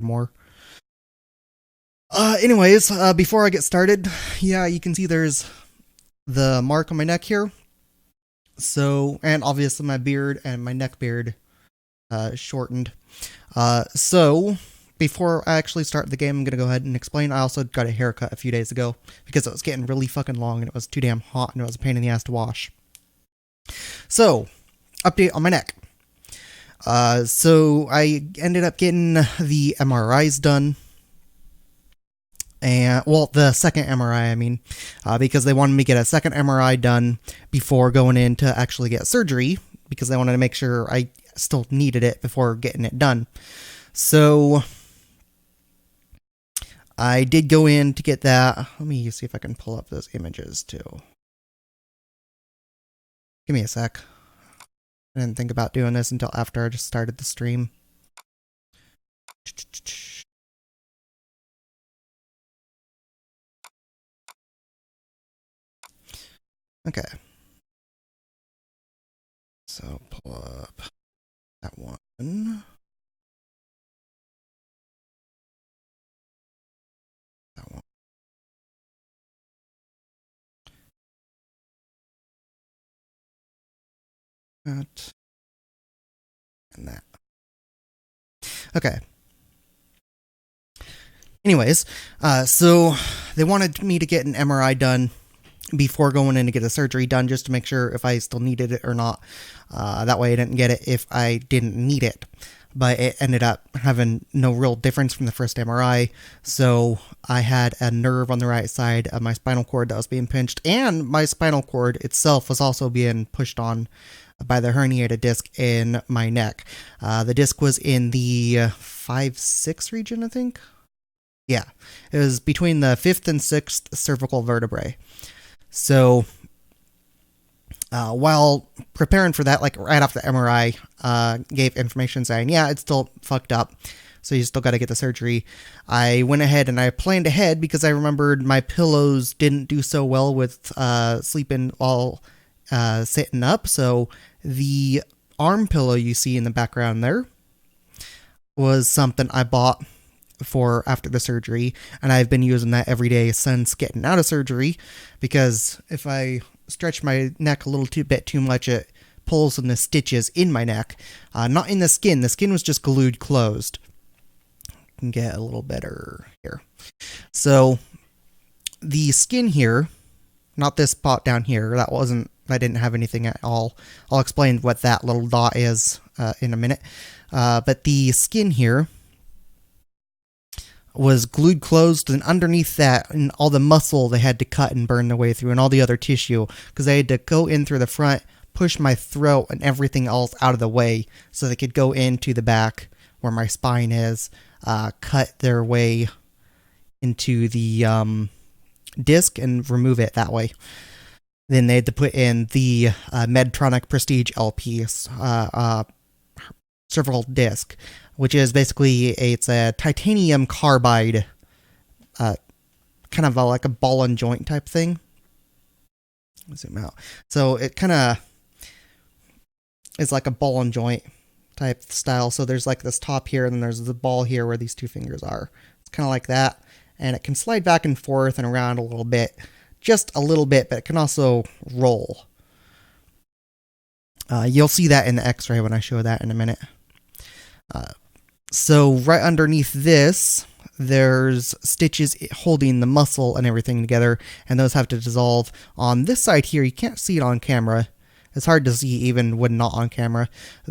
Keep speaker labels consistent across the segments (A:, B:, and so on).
A: more. Anyways, before I get started, yeah, you can see there's the mark on my neck here. So, and obviously my beard and my neck beard shortened. So before I actually start the game, I'm gonna go ahead and explain. I also got a haircut a few days ago because it was getting really fucking long and it was too damn hot and it was a pain in the ass to wash. So, update on my neck. So I ended up getting the MRIs done. And well, the second MRI, I mean, because they wanted me to get a second MRI done before going in to actually get surgery, because they wanted to make sure I still needed it before getting it done. So I did go in to get that. Let me see if I can pull up those images too. Give me a sec. I didn't think about doing this until after I just started the stream. Okay. So pull up that one. That one. That. And that. Okay. Anyways, so they wanted me to get an MRI done before going in to get a surgery done, just to make sure if I still needed it or not. That way I didn't get it if I didn't need it. But it ended up having no real difference from the first MRI. So I had a nerve on the right side of my spinal cord that was being pinched, and my spinal cord itself was also being pushed on by the herniated disc in my neck. The disc was in the 5-6 region, I think. Yeah, it was between the 5th and 6th cervical vertebrae. So, while preparing for that, like right off the MRI, gave information saying, yeah, it's still fucked up, so you still got to get the surgery. I went ahead and I planned ahead because I remembered my pillows didn't do so well with sleeping while sitting up. So the arm pillow you see in the background there was something I bought for after the surgery, and I've been using that every day since getting out of surgery, because if I stretch my neck a little bit too much, it pulls in the stitches in my neck, not in the skin. The skin was just glued closed. Can get a little better here. So the skin here, not this spot down here, I didn't have anything at all. I'll explain what that little dot is in a minute. But the skin here was glued closed, and underneath that, and all the muscle they had to cut and burn their way through, and all the other tissue, because they had to go in through the front, push my throat and everything else out of the way so they could go into the back where my spine is, cut their way into the disc and remove it that way. Then they had to put in the Medtronic Prestige LP cervical disc, which is basically it's a titanium carbide, kind of like a ball and joint type thing. Zoom out. So it kind of is like a ball and joint type style. So there's like this top here, and then there's the ball here where these two fingers are. It's kind of like that, and it can slide back and forth and around a little bit, just a little bit, but it can also roll. You'll see that in the x-ray when I show that in a minute. So right underneath this, there's stitches holding the muscle and everything together, and those have to dissolve. On this side here, you can't see it on camera. It's hard to see even when not on camera.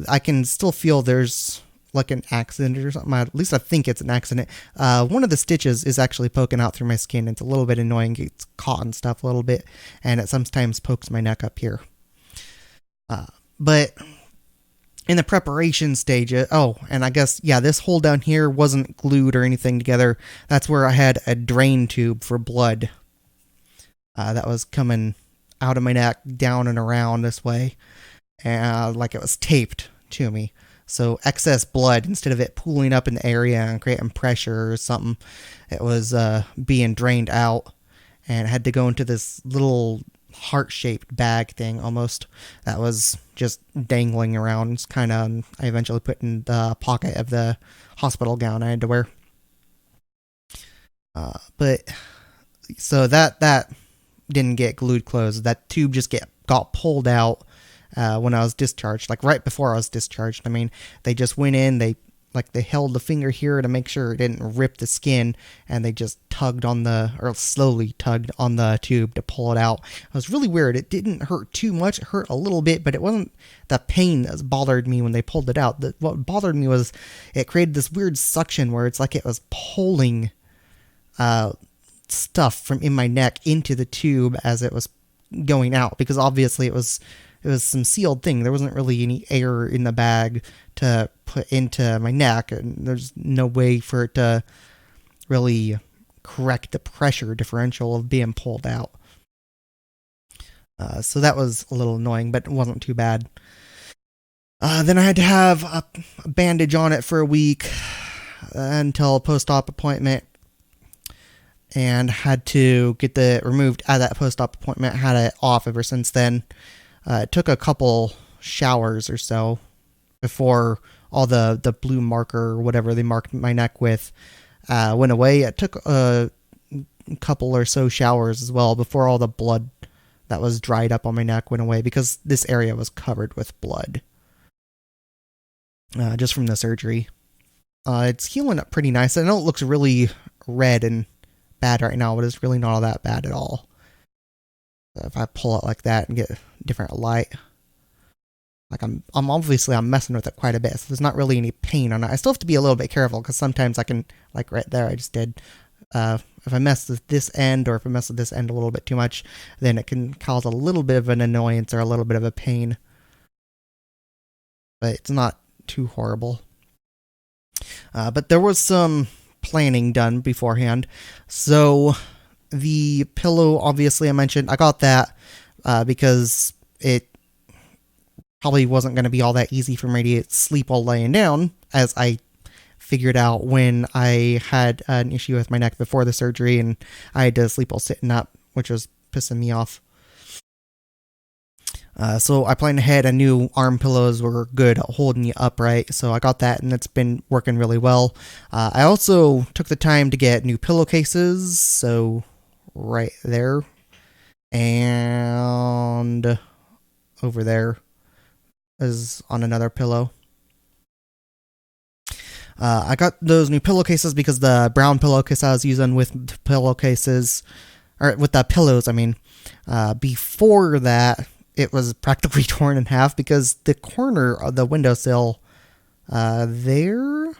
A: I can still feel there's like an accident or something. At least I think it's an accident. One of the stitches is actually poking out through my skin. It's a little bit annoying. It's caught and stuff a little bit, and it sometimes pokes my neck up here. But in the preparation stage, and I guess, yeah, this hole down here wasn't glued or anything together. That's where I had a drain tube for blood that was coming out of my neck, down and around this way, and like it was taped to me. So excess blood, instead of it pooling up in the area and creating pressure or something, it was being drained out, and it had to go into this little heart-shaped bag thing almost that was just dangling around. It's kind of, I eventually put in the pocket of the hospital gown I had to wear. But so that didn't get glued closed. That tube just got pulled out when I was discharged, like right before I was discharged. I mean, they just went in, they held the finger here to make sure it didn't rip the skin, and they just slowly tugged on the tube to pull it out. It was really weird. It didn't hurt too much. It hurt a little bit, but it wasn't the pain that bothered me when they pulled it out. What bothered me was it created this weird suction where it's like it was pulling stuff from in my neck into the tube as it was going out, because obviously it was some sealed thing. There wasn't really any air in the bag to put into my neck, and there's no way for it to really correct the pressure differential of being pulled out. So that was a little annoying, but it wasn't too bad. Then I had to have a bandage on it for a week until a post-op appointment, and had to get it removed at that post-op appointment. Had it off ever since then. It took a couple showers or so before all the blue marker or whatever they marked my neck with went away. It took a couple or so showers as well before all the blood that was dried up on my neck went away, because this area was covered with blood just from the surgery. It's healing up pretty nice. I know it looks really red and bad right now, but it's really not all that bad at all. If I pull it like that and get different light, like I'm obviously messing with it quite a bit, so there's not really any pain on it. I still have to be a little bit careful, because sometimes I can, like right there I just did, if I mess with this end, or if I mess with this end a little bit too much, then it can cause a little bit of an annoyance or a little bit of a pain, but it's not too horrible. But there was some planning done beforehand. So the pillow, obviously I mentioned, I got that because it probably wasn't going to be all that easy for me to sleep while laying down, as I figured out when I had an issue with my neck before the surgery, and I had to sleep while sitting up, which was pissing me off. So I planned ahead. I knew arm pillows were good at holding you upright, so I got that, and it's been working really well. I also took the time to get new pillowcases, so right there, and over there is on another pillow. I got those new pillowcases because the brown pillowcase I was using with the pillowcases, or with the pillows, I mean, before that, it was practically torn in half, because the corner of the windowsill there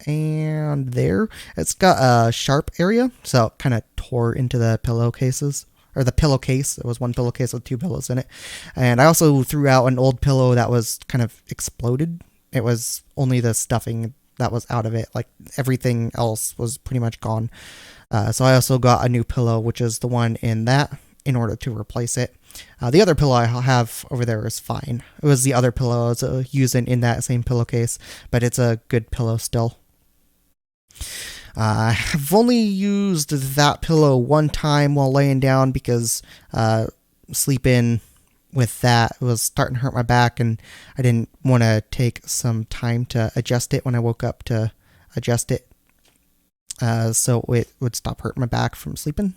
A: and there, it's got a sharp area, so it kind of tore into the pillowcases, or the pillowcase. It was one pillowcase with two pillows in it. And I also threw out an old pillow that was kind of exploded. It was only the stuffing that was out of it. Like, everything else was pretty much gone. So I also got a new pillow, which is the one in that, in order to replace it. The other pillow I have over there is fine. It was the other pillow I was using in that same pillowcase, but it's a good pillow still. I've only used that pillow one time while laying down, because sleeping with that was starting to hurt my back, and I didn't want to take some time to adjust it when I woke up to adjust it, so it would stop hurting my back from sleeping.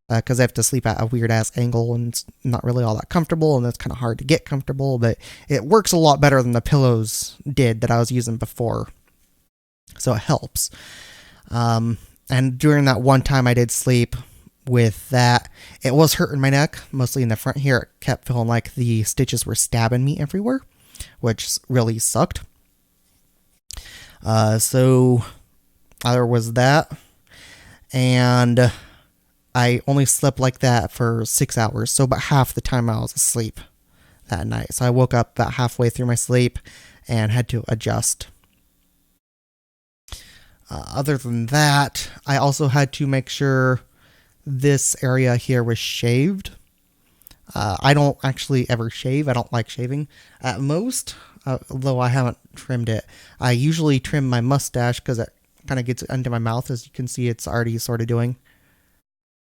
A: Because I have to sleep at a weird-ass angle, and it's not really all that comfortable, and it's kind of hard to get comfortable, but it works a lot better than the pillows did that I was using before, so it helps. And during that one time I did sleep with that, it was hurting my neck, mostly in the front here. It kept feeling like the stitches were stabbing me everywhere, which really sucked. So there was that, and I only slept like that for 6 hours, so about half the time I was asleep that night. So I woke up about halfway through my sleep and had to adjust. Other than that, I also had to make sure this area here was shaved. I don't actually ever shave. I don't like shaving. At most, although I haven't trimmed it, I usually trim my mustache because it kind of gets into my mouth, as you can see it's already sort of doing.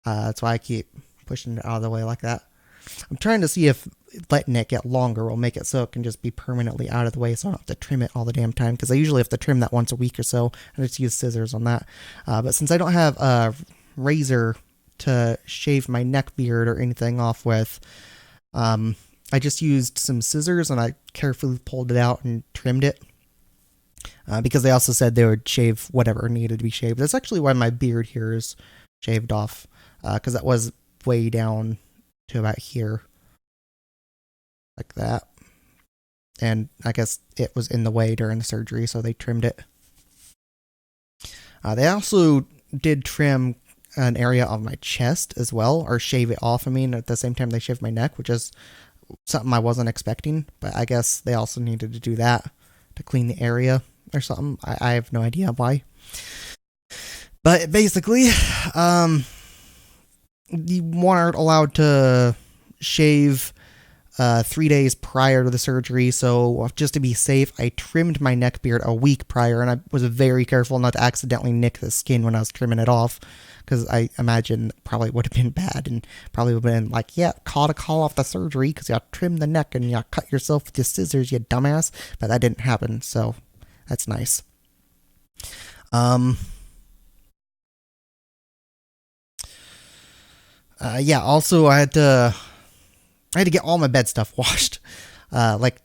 A: That's why I keep pushing it out of the way like that. I'm trying to see if letting it get longer will make it so it can just be permanently out of the way, so I don't have to trim it all the damn time, because I usually have to trim that once a week or so. I just use scissors on that. But since I don't have a razor to shave my neck beard or anything off with, I just used some scissors and I carefully pulled it out and trimmed it. Because they also said they would shave whatever needed to be shaved. That's actually why my beard here is shaved off, because that was way down to about here, like that. And I guess it was in the way during the surgery, so they trimmed it. They also did trim an area of my chest as well, or shave it off, I mean, at the same time they shaved my neck, which is something I wasn't expecting, but I guess they also needed to do that to clean the area or something. I have no idea why. But basically, you weren't allowed to shave 3 days prior to the surgery, so just to be safe, I trimmed my neck beard a week prior, and I was very careful not to accidentally nick the skin when I was trimming it off, because I imagine probably would have been bad, and probably would have been like, yeah, call off the surgery because you trimmed the neck and you cut yourself with your scissors, you dumbass. But that didn't happen, so that's nice. Yeah, also I had to get all my bed stuff washed, like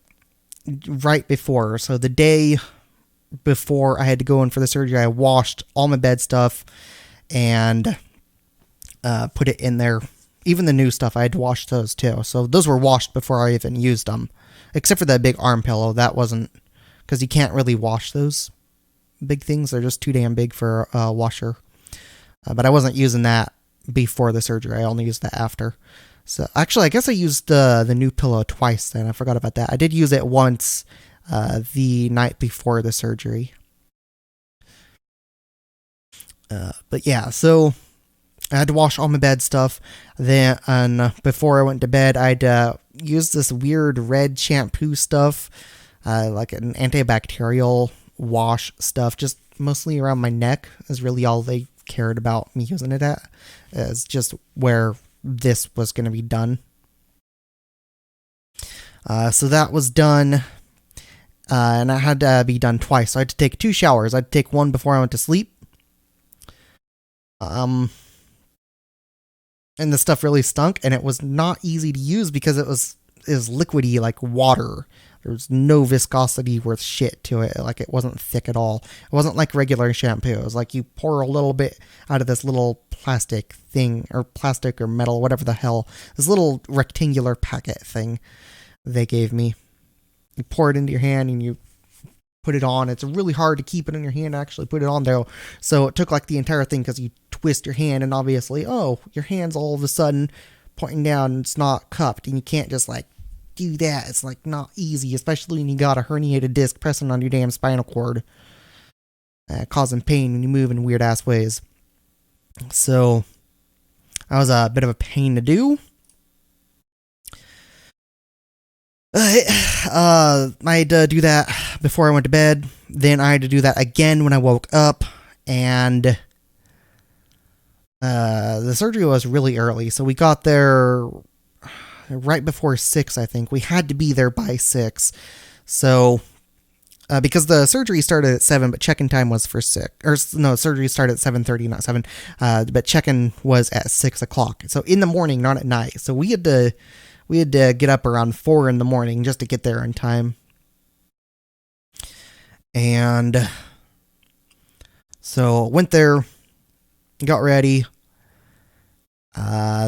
A: right before. So the day before I had to go in for the surgery, I washed all my bed stuff and put it in there. Even the new stuff, I had to wash those too. So those were washed before I even used them, except for that big arm pillow. That wasn't, because you can't really wash those big things. They're just too damn big for a washer. But I wasn't using that before the surgery. I only used that after. So actually, I guess I used the new pillow twice then. I forgot about that. I did use it once the night before the surgery. But yeah, so I had to wash all my bed stuff. Then before I went to bed, I'd use this weird red shampoo stuff, like an antibacterial wash stuff, just mostly around my neck is really all they cared about me using it at. Is just where this was going to be done. So that was done, and I had to be done twice. So I had to take 2 showers. I had to take one before I went to sleep. And the stuff really stunk, and it was not easy to use because it was liquidy like water. There was no viscosity worth shit to it. Like, it wasn't thick at all. It wasn't like regular shampoo. It was like you pour a little bit out of this little plastic thing, or plastic or metal, whatever the hell, this little rectangular packet thing they gave me. You pour it into your hand and you put it on. It's really hard to keep it in your hand and actually put it on there. So it took like the entire thing, because you twist your hand and obviously, your hand's all of a sudden pointing down and it's not cupped, and you can't just like do that. It's like not easy, especially when you got a herniated disc pressing on your damn spinal cord, causing pain when you move in weird ass ways. So that was a bit of a pain to do. I had to do that before I went to bed. Then I had to do that again when I woke up, and the surgery was really early, so we got there right before 6, I think. We had to be there by 6. So, because the surgery started at 7, but check-in time was for 6. Or, no, surgery started at 7:30, not 7. But check-in was at 6 o'clock. So, in the morning, not at night. So, we had to get up around 4 in the morning just to get there in time. And so, went there, got ready.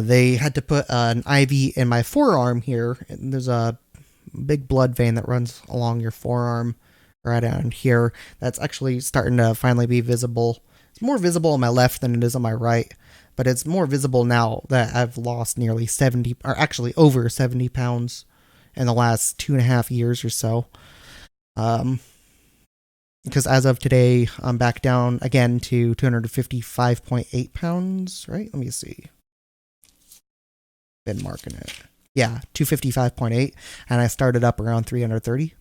A: They had to put an IV in my forearm here. And there's a big blood vein that runs along your forearm right down here. That's actually starting to finally be visible. It's more visible on my left than it is on my right, but it's more visible now that I've lost nearly 70, or actually over 70 pounds in the last 2.5 years or so. Because as of today, I'm back down again to 255.8 pounds, right? Let me see. Been marking it. Yeah, 255.8, and I started up around 330.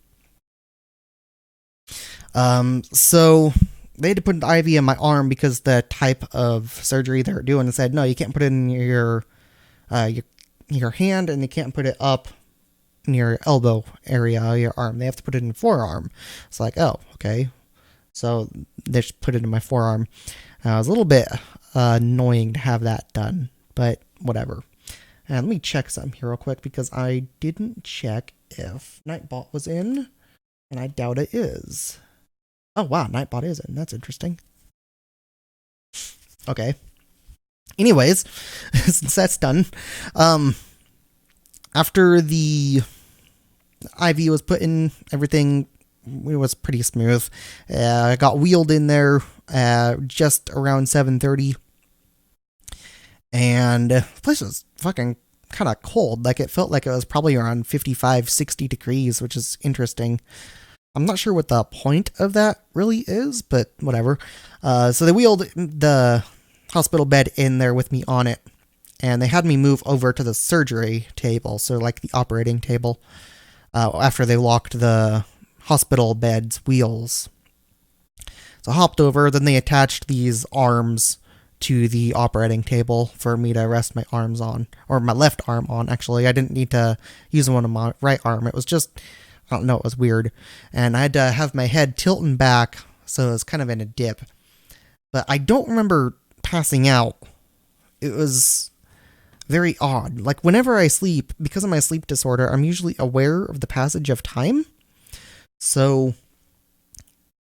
A: So they had to put an IV in my arm because the type of surgery they're doing said, no, you can't put it in your your hand and they can't put it up near your elbow area, your arm. They have to put it in your forearm. It's like, oh, okay. So they just put it in my forearm. It was a little bit annoying to have that done, but whatever. And let me check something here real quick because I didn't check if Nightbot was in, and I doubt it is. Oh wow, Nightbot is in. That's interesting. Okay. Anyways, since that's done, after the IV was put in, everything was pretty smooth. I got wheeled in there just around 7:30, and the place was fucking kind of cold. Like, it felt like it was probably around 55, 60 degrees, which is interesting. I'm not sure what the point of that really is, but whatever. So they wheeled the hospital bed in there with me on it, and they had me move over to the surgery table, so like the operating table, after they locked the hospital bed's wheels. So I hopped over, then they attached these arms to the operating table for me to rest my arms on, or my left arm on, actually. I didn't need to use one on my right arm. It was just, I don't know, it was weird. And I had to have my head tilting back, so it was kind of in a dip. But I don't remember passing out. It was very odd. Like, whenever I sleep, because of my sleep disorder, I'm usually aware of the passage of time. So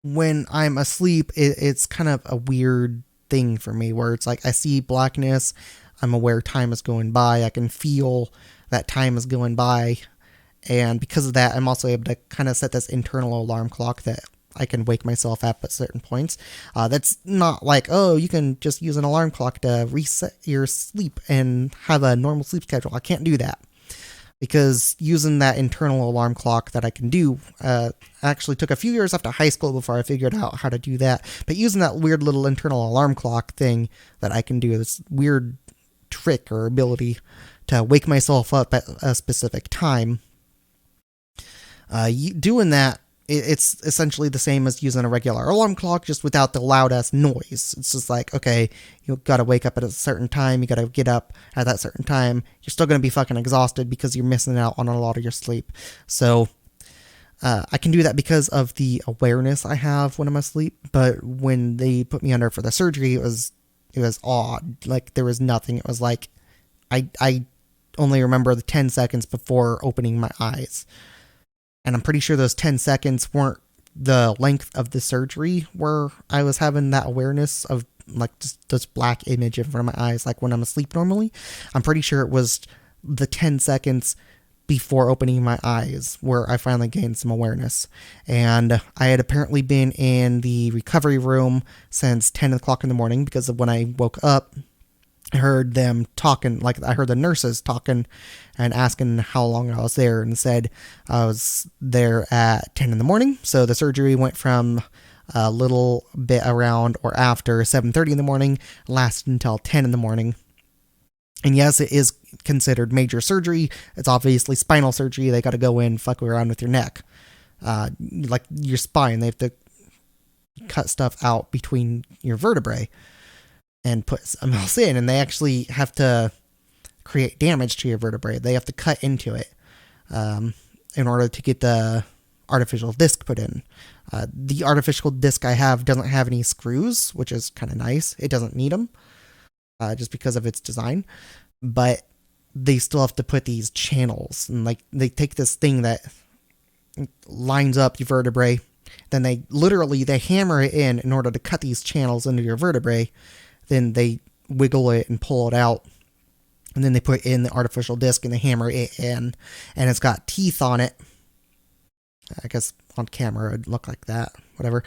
A: when I'm asleep, it's kind of a weird thing for me, where it's like I see blackness, I'm aware time is going by, I can feel that time is going by, and because of that, I'm also able to kind of set this internal alarm clock that I can wake myself up at certain points. That's not like, oh, you can just use an alarm clock to reset your sleep and have a normal sleep schedule. I can't do that, because using that internal alarm clock that I can do actually took a few years after high school before I figured out how to do that. But using that weird little internal alarm clock thing that I can do, this weird trick or ability to wake myself up at a specific time, doing that, it's essentially the same as using a regular alarm clock, just without the loud-ass noise. It's just like, okay, you gotta wake up at a certain time, you gotta get up at that certain time. You're still gonna be fucking exhausted because you're missing out on a lot of your sleep. So, I can do that because of the awareness I have when I'm asleep, but when they put me under for the surgery, it was odd. Like, there was nothing. It was like, I only remember the 10 seconds before opening my eyes. And I'm pretty sure those 10 seconds weren't the length of the surgery where I was having that awareness of, like, just this black image in front of my eyes, like when I'm asleep normally. I'm pretty sure it was the 10 seconds before opening my eyes where I finally gained some awareness. And I had apparently been in the recovery room since 10 o'clock in the morning, because of when I woke up, I heard them talking, like I heard the nurses talking and asking how long I was there, and said I was there at 10 in the morning. So the surgery went from a little bit around or after 7:30 in the morning, lasted until 10 in the morning. And yes, it is considered major surgery. It's obviously spinal surgery. They got to go in, fuck around with your neck. Like your spine, they have to cut stuff out between your vertebrae and put something else in, and they actually have to create damage to your vertebrae. They have to cut into it in order to get the artificial disc put in. The artificial disc I have doesn't have any screws, which is kind of nice. It doesn't need them, just because of its design. But they still have to put these channels, and like they take this thing that lines up your vertebrae, then they hammer it in order to cut these channels into your vertebrae. Then they wiggle it and pull it out, and then they put in the artificial disc and they hammer it in, and it's got teeth on it. I guess on camera it'd look like that. Whatever,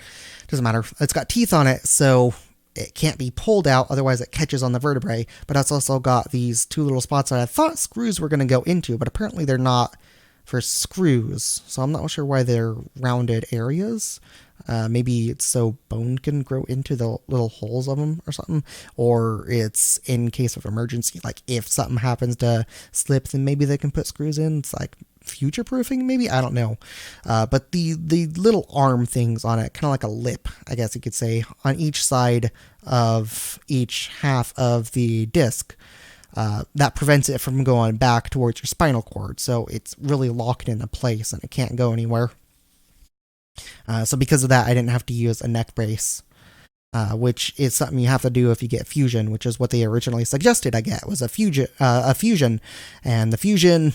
A: doesn't matter. It's got teeth on it, so it can't be pulled out, otherwise it catches on the vertebrae. But it's also got these two little spots that I thought screws were going to go into, but apparently they're not for screws. So I'm not sure why they're rounded areas. Maybe it's so bone can grow into the little holes of them or something, or it's in case of emergency, like if something happens to slip, then maybe they can put screws in. It's like future proofing, maybe, I don't know. But the little arm things on it, kind of like a lip, I guess you could say, on each side of each half of the disc, that prevents it from going back towards your spinal cord. So it's really locked into place and it can't go anywhere. So because of that, I didn't have to use a neck brace, which is something you have to do if you get fusion, which is what they originally suggested I get, was a fusion. And the fusion,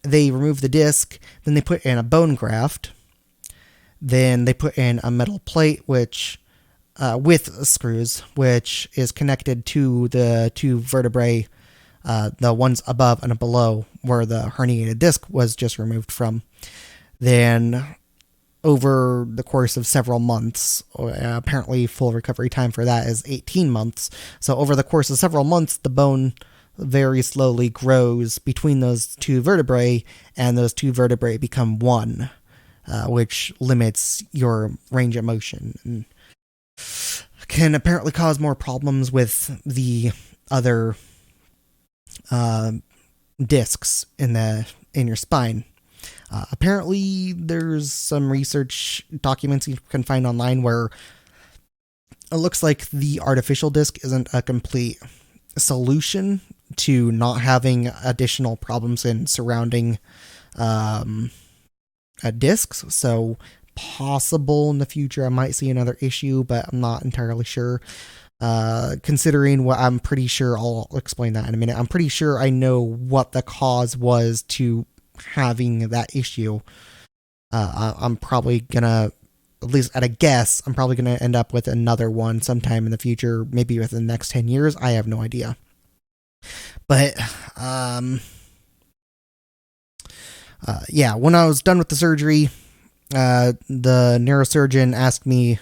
A: they remove the disc, then they put in a bone graft, then they put in a metal plate, which with screws, which is connected to the two vertebrae, the ones above and below where the herniated disc was just removed from. Then over the course of several months, apparently full recovery time for that is 18 months. So over the course of several months, the bone very slowly grows between those two vertebrae, and those two vertebrae become one, which limits your range of motion and can apparently cause more problems with the other discs in your spine. Apparently, there's some research documents you can find online where it looks like the artificial disc isn't a complete solution to not having additional problems in surrounding discs. So possible in the future I might see another issue, but I'm not entirely sure. Considering what I'm pretty sure, I'll explain that in a minute. I'm pretty sure I know what the cause was to having that issue. I'm probably gonna, at least at a guess, I'm probably gonna end up with another one sometime in the future, maybe within the next 10 years. I have no idea. But, yeah, when I was done with the surgery, the neurosurgeon asked me,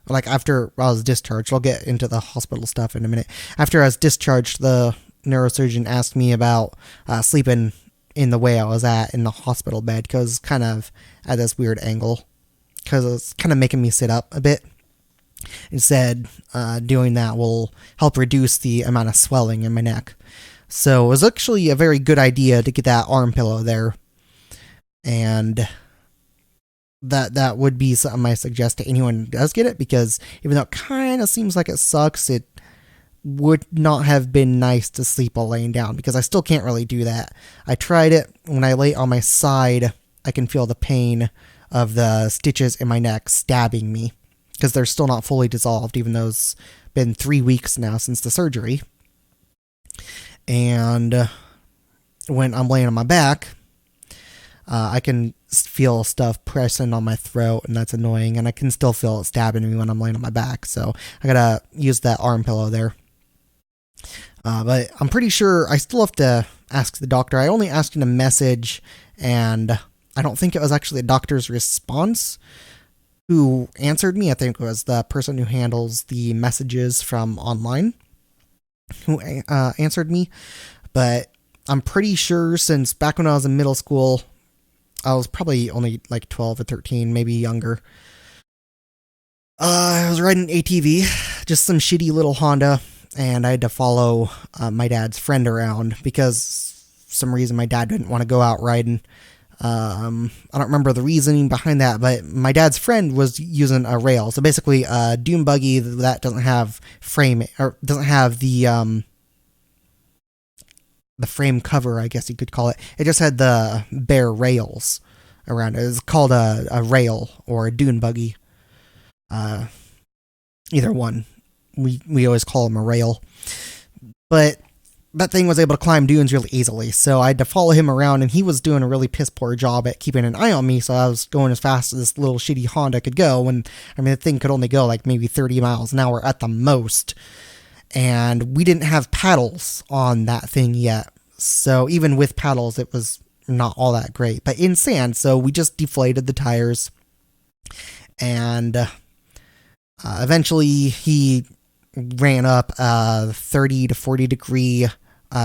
A: like after I was discharged, I'll get into the hospital stuff in a minute. After I was discharged, the neurosurgeon asked me about sleeping in the way I was at in the hospital bed, because kind of at this weird angle, because it's kind of making me sit up a bit. It said doing that will help reduce the amount of swelling in my neck. So it was actually a very good idea to get that arm pillow there. And that would be something I suggest to anyone who does get it, because even though it kind of seems like it sucks, it would not have been nice to sleep while laying down, because I still can't really do that. I tried it. When I lay on my side, I can feel the pain of the stitches in my neck stabbing me, because they're still not fully dissolved, even though it's been 3 weeks now since the surgery. And when I'm laying on my back, I can feel stuff pressing on my throat, and that's annoying, and I can still feel it stabbing me when I'm laying on my back, so I gotta use that arm pillow there. But I'm pretty sure I still have to ask the doctor. I only asked in a message, and I don't think it was actually a doctor's response who answered me. I think it was the person who handles the messages from online who answered me. But I'm pretty sure, since back when I was in middle school, I was probably only like 12 or 13, maybe younger. I was riding an ATV, just some shitty little Honda, and I had to follow my dad's friend around because for some reason my dad didn't want to go out riding. I don't remember the reasoning behind that, but my dad's friend was using a rail. So basically a dune buggy that doesn't have frame, or doesn't have the frame cover, I guess you could call it. It just had the bare rails around it. It's called a rail or a dune buggy. Either one. We always call them a rail. But that thing was able to climb dunes really easily, so I had to follow him around, and he was doing a really piss poor job at keeping an eye on me, so I was going as fast as this little shitty Honda could go, and I mean, the thing could only go like maybe 30 miles an hour at the most, and we didn't have paddles on that thing yet, so even with paddles, it was not all that great, but in sand, so we just deflated the tires, and eventually he ran up a 30 to 40 degree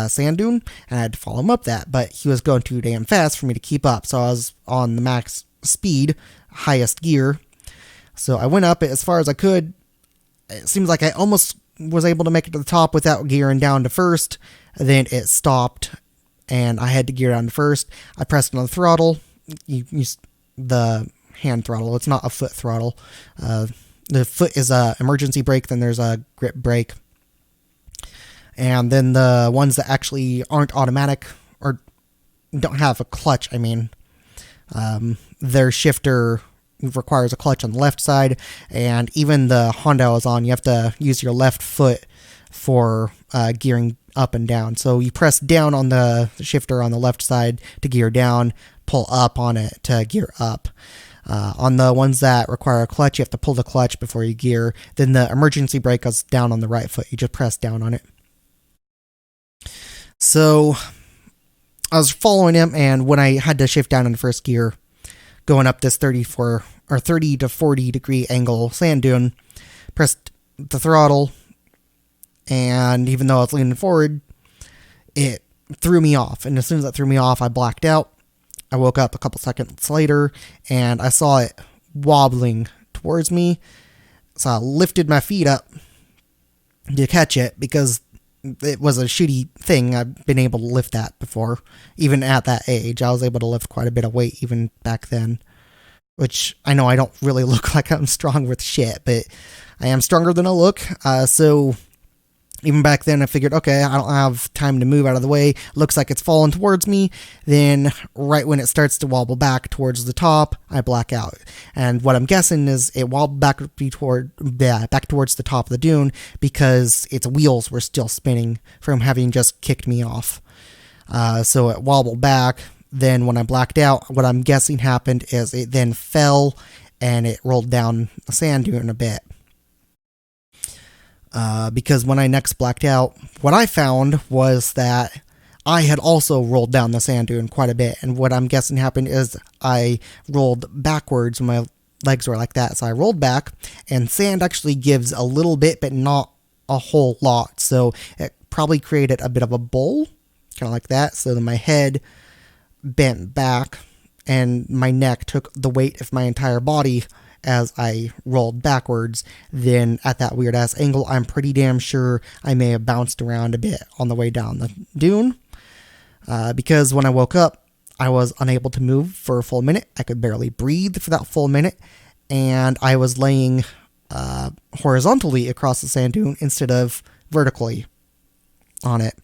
A: sand dune, and I had to follow him up that, but he was going too damn fast for me to keep up, so I was on the max speed, highest gear, so I went up it as far as I could. It seems like I almost was able to make it to the top without gearing down to first, then it stopped, and I had to gear down to first. I pressed on the throttle, the hand throttle, it's not a foot throttle. The foot is a emergency brake, then there's a grip brake. And then the ones that actually aren't automatic or don't have a clutch, their shifter requires a clutch on the left side, and even the Honda I was on, you have to use your left foot for gearing up and down. So you press down on the shifter on the left side to gear down, pull up on it to gear up. On the ones that require a clutch, you have to pull the clutch before you gear. Then the emergency brake goes down on the right foot. You just press down on it. So I was following him, and when I had to shift down into first gear, going up this 30 to 40 degree angle sand dune, pressed the throttle, and even though I was leaning forward, it threw me off. And as soon as it threw me off, I blacked out. I woke up a couple seconds later, and I saw it wobbling towards me. So I lifted my feet up to catch it, because it was a shitty thing. I've been able to lift that before. Even at that age, I was able to lift quite a bit of weight even back then. Which, I know I don't really look like I'm strong with shit, but I am stronger than I look. So even back then, I figured, okay, I don't have time to move out of the way. Looks like it's falling towards me. Then, right when it starts to wobble back towards the top, I black out. And what I'm guessing is it wobbled back towards the top of the dune because its wheels were still spinning from having just kicked me off. So it wobbled back. Then when I blacked out, what I'm guessing happened is it then fell and it rolled down the sand dune a bit. Because when I next blacked out, what I found was that I had also rolled down the sand dune quite a bit. And what I'm guessing happened is I rolled backwards when my legs were like that. So I rolled back, and sand actually gives a little bit, but not a whole lot. So it probably created a bit of a bowl, kind of like that. So then my head bent back, and my neck took the weight of my entire body as I rolled backwards. Then at that weird ass angle, I'm pretty damn sure I may have bounced around a bit on the way down the dune. Because when I woke up, I was unable to move for a full minute. I could barely breathe for that full minute. And I was laying horizontally across the sand dune instead of vertically on it.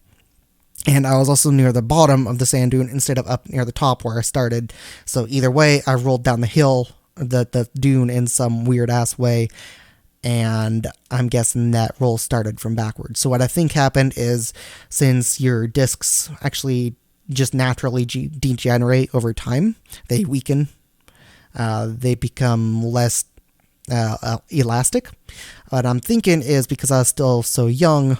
A: And I was also near the bottom of the sand dune instead of up near the top where I started. So either way, I rolled down the hill, the dune, in some weird ass way, and I'm guessing that roll started from backwards. So what I think happened is, since your discs actually just naturally degenerate over time, they weaken, they become less elastic. What I'm thinking is, because I was still so young,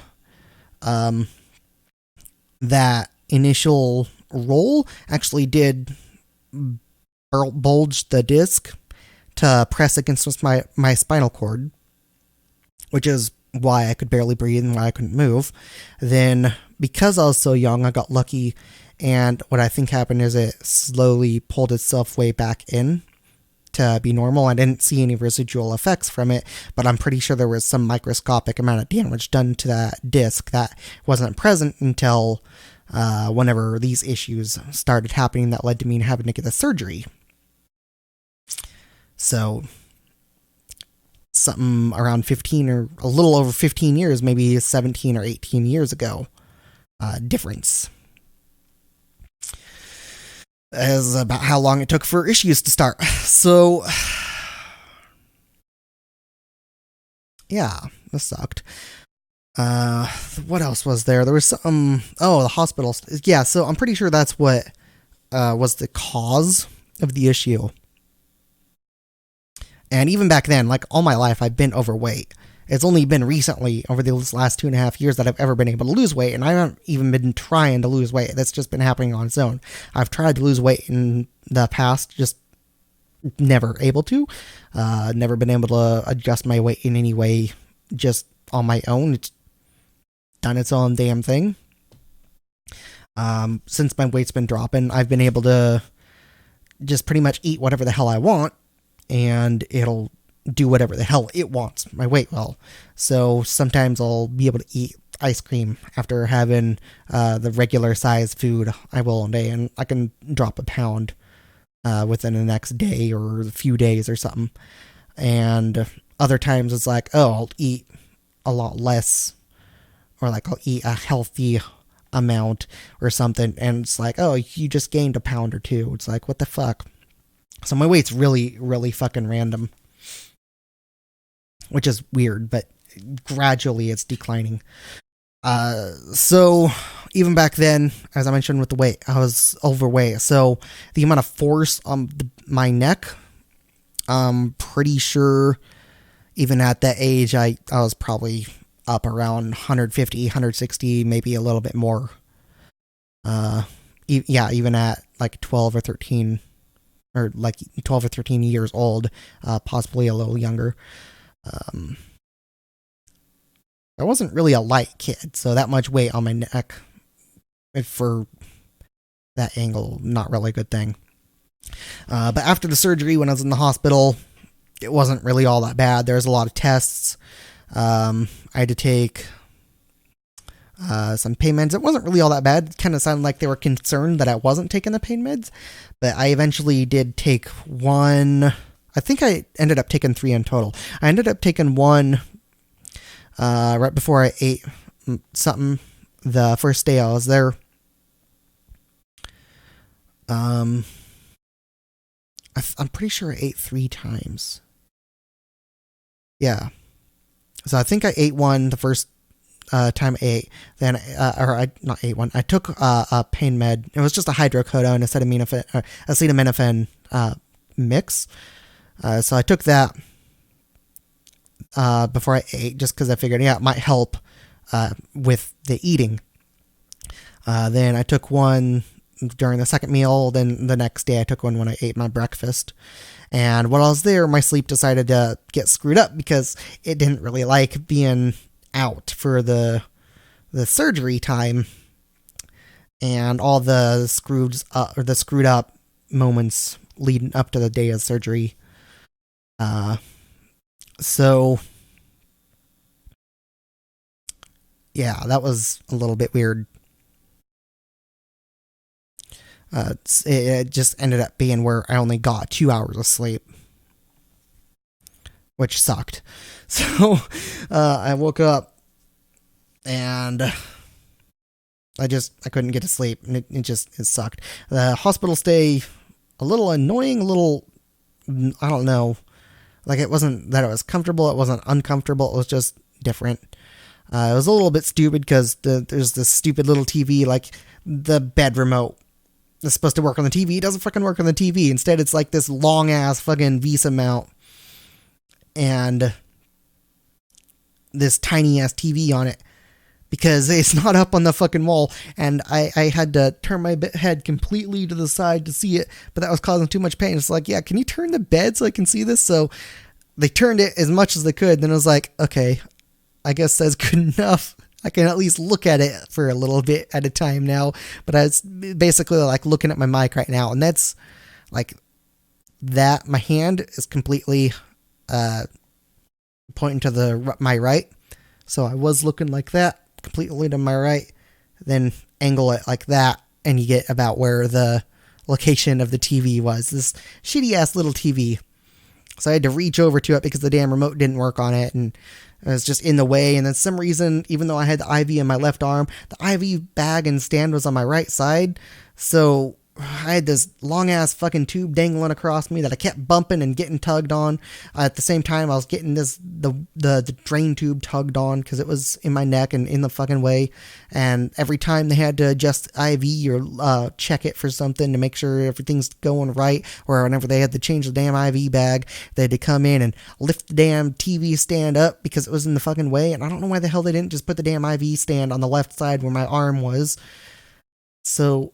A: that initial roll actually did bulge the disc to press against my spinal cord, which is why I could barely breathe and why I couldn't move. Then, because I was so young, I got lucky, and what I think happened is it slowly pulled itself way back in to be normal. I didn't see any residual effects from it, but I'm pretty sure there was some microscopic amount of damage done to that disc that wasn't present until whenever these issues started happening that led to me having to get the surgery. So something around 15 or a little over 15 years, maybe 17 or 18 years ago, difference. Is about how long it took for issues to start. So, yeah, this sucked. What else was there? There was some, the hospital. Yeah, so I'm pretty sure that's what was the cause of the issue. And even back then, like all my life, I've been overweight. It's only been recently, over the last 2.5 years, that I've ever been able to lose weight, and I haven't even been trying to lose weight. That's just been happening on its own. I've tried to lose weight in the past, just never able to. Never been able to adjust my weight in any way, just on my own. It's done its own damn thing. Since my weight's been dropping, I've been able to just pretty much eat whatever the hell I want, and it'll do whatever the hell it wants, my weight will. So sometimes I'll be able to eat ice cream after having the regular size food I will one day, and I can drop a pound within the next day or a few days or something. And other times it's like, I'll eat a lot less or like I'll eat a healthy amount or something, and it's like, oh, you just gained a pound or two. It's like, what the fuck? So my weight's really, really fucking random, which is weird, but gradually it's declining. So even back then, as I mentioned with the weight, I was overweight. So the amount of force on my neck, I'm pretty sure even at that age, I was probably up around 150, 160, maybe a little bit more. Even at like 12 or 13, or like 12 or 13 years old, possibly a little younger. I wasn't really a light kid, so that much weight on my neck for that angle, not really a good thing. But after the surgery, when I was in the hospital, it wasn't really all that bad. There was a lot of tests. I had to take some pain meds. It wasn't really all that bad. It kind of sounded like they were concerned that I wasn't taking the pain meds, but I eventually did take one. I think I ended up taking 3 in total. I ended up taking one right before I ate something the first day I was there. I'm pretty sure I ate 3 times. Yeah. So I think I ate one the first time I ate. Then, I not ate one. I took a pain med. It was just a hydrocodone, acetaminophen mix. So I took that before I ate, just because I figured, yeah, it might help with the eating. Then I took one during the second meal. Then the next day I took one when I ate my breakfast. And while I was there, my sleep decided to get screwed up because it didn't really like being out for the surgery time and all the screwed up moments leading up to the day of surgery. So yeah, that was a little bit weird. It just ended up being where I only got 2 hours of sleep, which sucked. So I woke up and I couldn't get to sleep, and it sucked. The hospital stay, a little annoying, I don't know. Like, it wasn't that it was comfortable, it wasn't uncomfortable, it was just different. It was a little bit stupid because there's this stupid little TV, like the bed remote that's supposed to work on the TV. It doesn't fucking work on the TV. Instead, it's like this long ass fucking Visa mount and this tiny ass TV on it because it's not up on the fucking wall. And I had to turn my head completely to the side to see it, but that was causing too much pain. It's like, yeah, can you turn the bed so I can see this? So they turned it as much as they could. Then I was like, okay, I guess that's good enough. I can at least look at it for a little bit at a time now. But I was basically like looking at my mic right now, and that's like that. My hand is completely pointing to my right, so I was looking like that, completely to my right. Then angle it like that, and you get about where the location of the TV was. This shitty ass little TV. So I had to reach over to it because the damn remote didn't work on it, and it was just in the way. And then some reason, even though I had the IV in my left arm, the IV bag and stand was on my right side. So I had this long ass fucking tube dangling across me that I kept bumping and getting tugged on. At the same time, I was getting the drain tube tugged on because it was in my neck and in the fucking way. And every time they had to adjust IV or check it for something to make sure everything's going right, or whenever they had to change the damn IV bag, they had to come in and lift the damn TV stand up because it was in the fucking way. And I don't know why the hell they didn't just put the damn IV stand on the left side where my arm was. So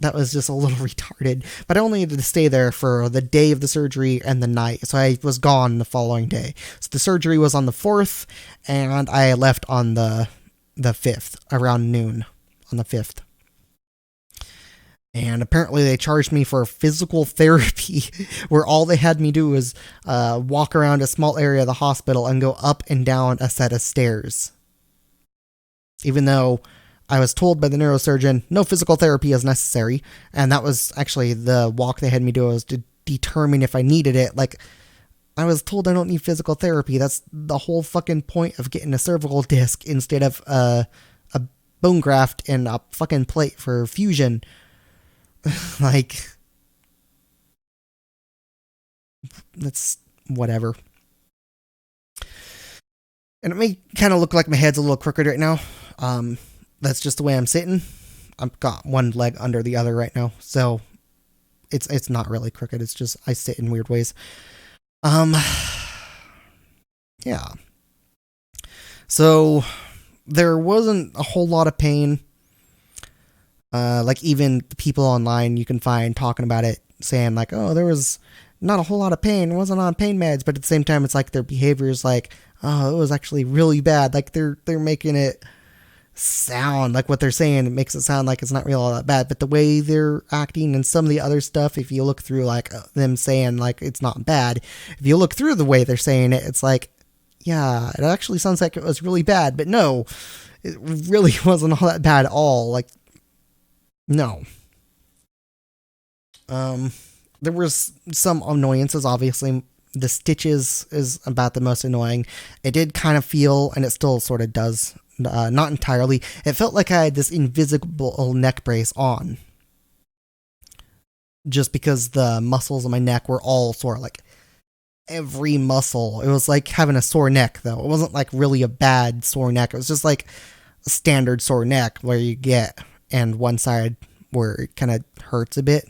A: that was just a little retarded. But I only needed to stay there for the day of the surgery and the night. So I was gone the following day. So the surgery was on the 4th, and I left on the 5th, around noon on the 5th. And apparently they charged me for physical therapy, where all they had me do was walk around a small area of the hospital and go up and down a set of stairs. Even though I was told by the neurosurgeon, no physical therapy is necessary. And that was actually the walk they had me do, was to determine if I needed it. Like, I was told I don't need physical therapy. That's the whole fucking point of getting a cervical disc instead of a bone graft and a fucking plate for fusion. Like, that's whatever. And it may kind of look like my head's a little crooked right now. That's just the way I'm sitting. I've got one leg under the other right now, so it's not really crooked. It's just I sit in weird ways. Yeah. So there wasn't a whole lot of pain. Like even the people online you can find talking about it, saying like, oh, there was not a whole lot of pain. It wasn't on pain meds, but at the same time, it's like their behavior is like, oh, it was actually really bad. Like they're making it sound like what they're saying. It makes it sound like it's not really all that bad. But the way they're acting and some of the other stuff, if you look through like them saying like it's not bad, if you look through the way they're saying it, it's like, yeah, it actually sounds like it was really bad. But no, it really wasn't all that bad at all. Like, no. There was some annoyances, obviously. The stitches is about the most annoying. It did kind of feel, and it still sort of does, not entirely. It felt like I had this invisible neck brace on. Just because the muscles in my neck were all sore, like every muscle. It was like having a sore neck, though. It wasn't like really a bad sore neck. It was just like a standard sore neck where you get, and one side where it kind of hurts a bit.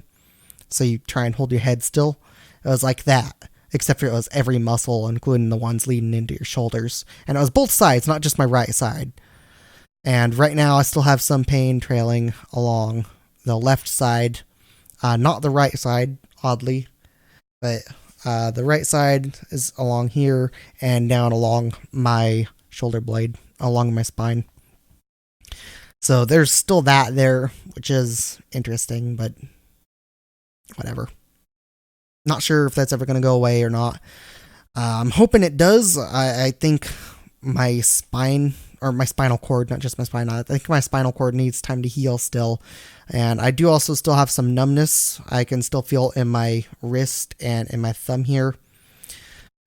A: So you try and hold your head still. It was like that, except for it was every muscle, including the ones leading into your shoulders. And it was both sides, not just my right side. And right now I still have some pain trailing along the left side. Not the right side, oddly. But the right side is along here and down along my shoulder blade, along my spine. So there's still that there, which is interesting, but whatever. Not sure if that's ever going to go away or not. I'm hoping it does. I think my spine, or my spinal cord, not just my spine, I think my spinal cord needs time to heal still. And I do also still have some numbness. I can still feel in my wrist and in my thumb here.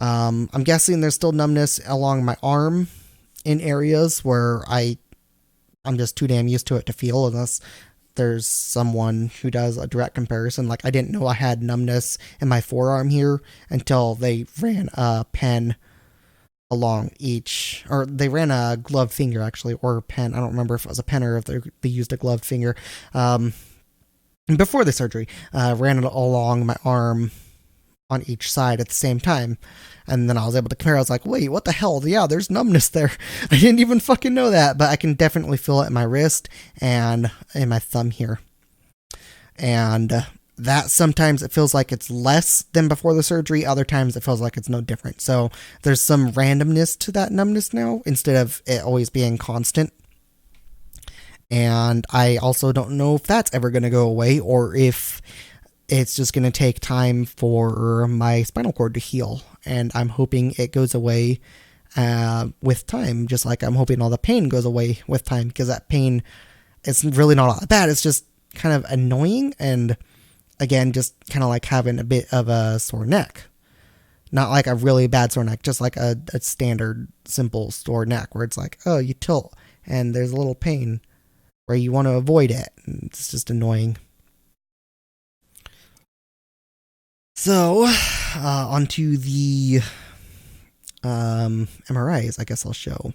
A: I'm guessing there's still numbness along my arm in areas where I'm just too damn used to it to feel, unless there's someone who does a direct comparison. Like, I didn't know I had numbness in my forearm here until they ran a pen along each, or they ran a gloved finger actually, or a pen. I don't remember if it was a pen or if they used a gloved finger. Before the surgery, ran it along my arm on each side at the same time. And then I was able to compare. I was like, wait, what the hell? Yeah, there's numbness there. I didn't even fucking know that, but I can definitely feel it in my wrist and in my thumb here. And that sometimes it feels like it's less than before the surgery. Other times it feels like it's no different. So there's some randomness to that numbness now, instead of it always being constant. And I also don't know if that's ever going to go away, or if it's just going to take time for my spinal cord to heal. And I'm hoping it goes away with time, just like I'm hoping all the pain goes away with time, because that pain, it's really not all that bad. It's just kind of annoying, and again, just kind of like having a bit of a sore neck. Not like a really bad sore neck, just like a standard, simple sore neck, where it's like, oh, you tilt, and there's a little pain where you want to avoid it. It's just annoying. So, onto the MRIs, I guess I'll show.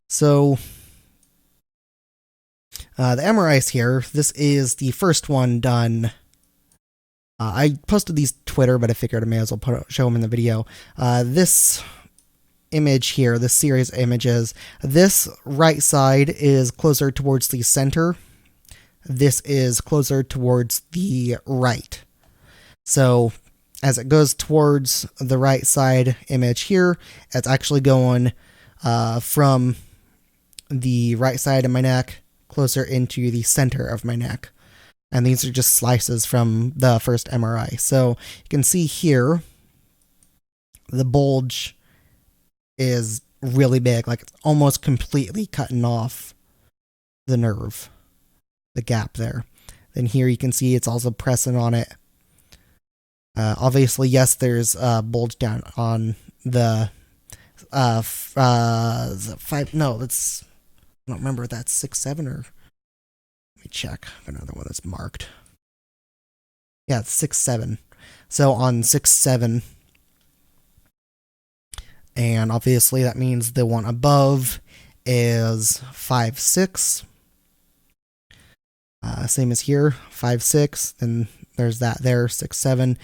A: So, the MRIs here, this is the first one done. I posted these Twitter, but I figured I may as well show them in the video. This image here, this series of images, this right side is closer towards the center. This is closer towards the right. So, as it goes towards the right side image here, it's actually going from the right side of my neck closer into the center of my neck. And these are just slices from the first MRI. So you can see here, the bulge is really big, like it's almost completely cutting off the nerve, the gap there. Then here you can see it's also pressing on it. Obviously, yes, there's a bulge down on the five. No, that's, I don't remember if that's 6-7 or, let me check. Another one that's marked. Yeah, it's 6-7. So on 6-7, and obviously that means the one above is 5-6. Same as here, 5-6. Then there's that there, 6-7.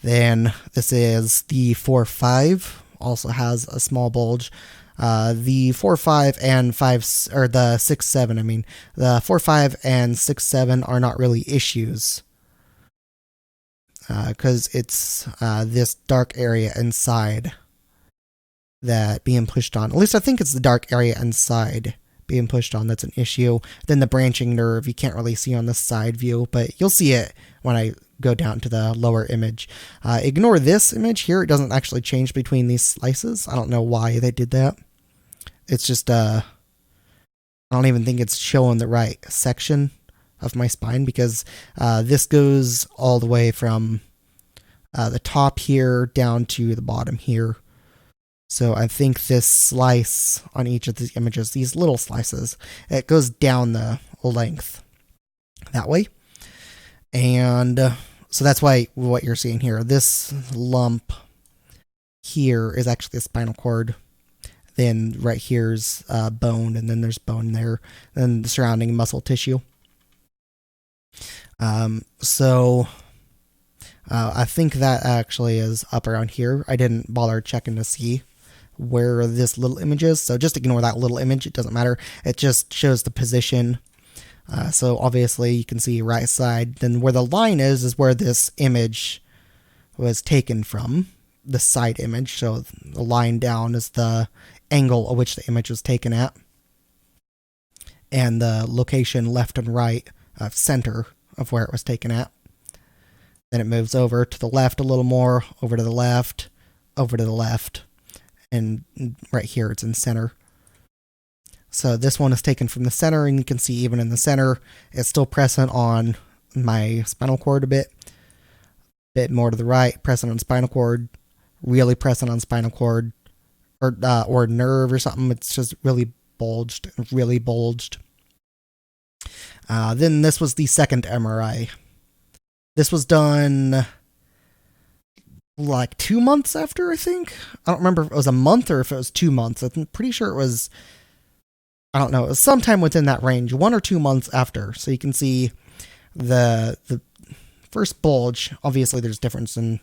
A: Then this is the 4-5. Also has a small bulge. The 4-5 and 5, or the 6-7. I mean, the 4-5 and 6-7 are not really issues because it's this dark area inside that being pushed on. At least I think it's the dark area inside being pushed on that's an issue. Then the branching nerve you can't really see on the side view, but you'll see it when I go down to the lower image. Ignore this image here. It doesn't actually change between these slices. I don't know why they did that. It's just I don't even think it's showing the right section of my spine, because this goes all the way from the top here down to the bottom here. So I think this slice on each of these images, these little slices, it goes down the length that way. And so that's why what you're seeing here, this lump here is actually the spinal cord. Then right here's bone, and then there's bone there, and the surrounding muscle tissue. So I think that actually is up around here. I didn't bother checking to see where this little image is, so just ignore that little image. It doesn't matter. It just shows the position. So obviously you can see right side. Then where the line is where this image was taken from, the side image. So the line down is the angle at which the image was taken at, and the location left and right of center of where it was taken at. Then it moves over to the left a little more, over to the left, over to the left, and right here it's in center. So this one is taken from the center, and you can see even in the center, it's still present on my spinal cord a bit more to the right, present on spinal cord, really present on spinal cord, or nerve or something. It's just really bulged. Then this was the second MRI. This was done like 2 months after, I think. I don't remember if it was a month or if it was 2 months. I'm pretty sure it was, I don't know, it was sometime within that range, 1 or 2 months after. So you can see the first bulge. Obviously there's difference in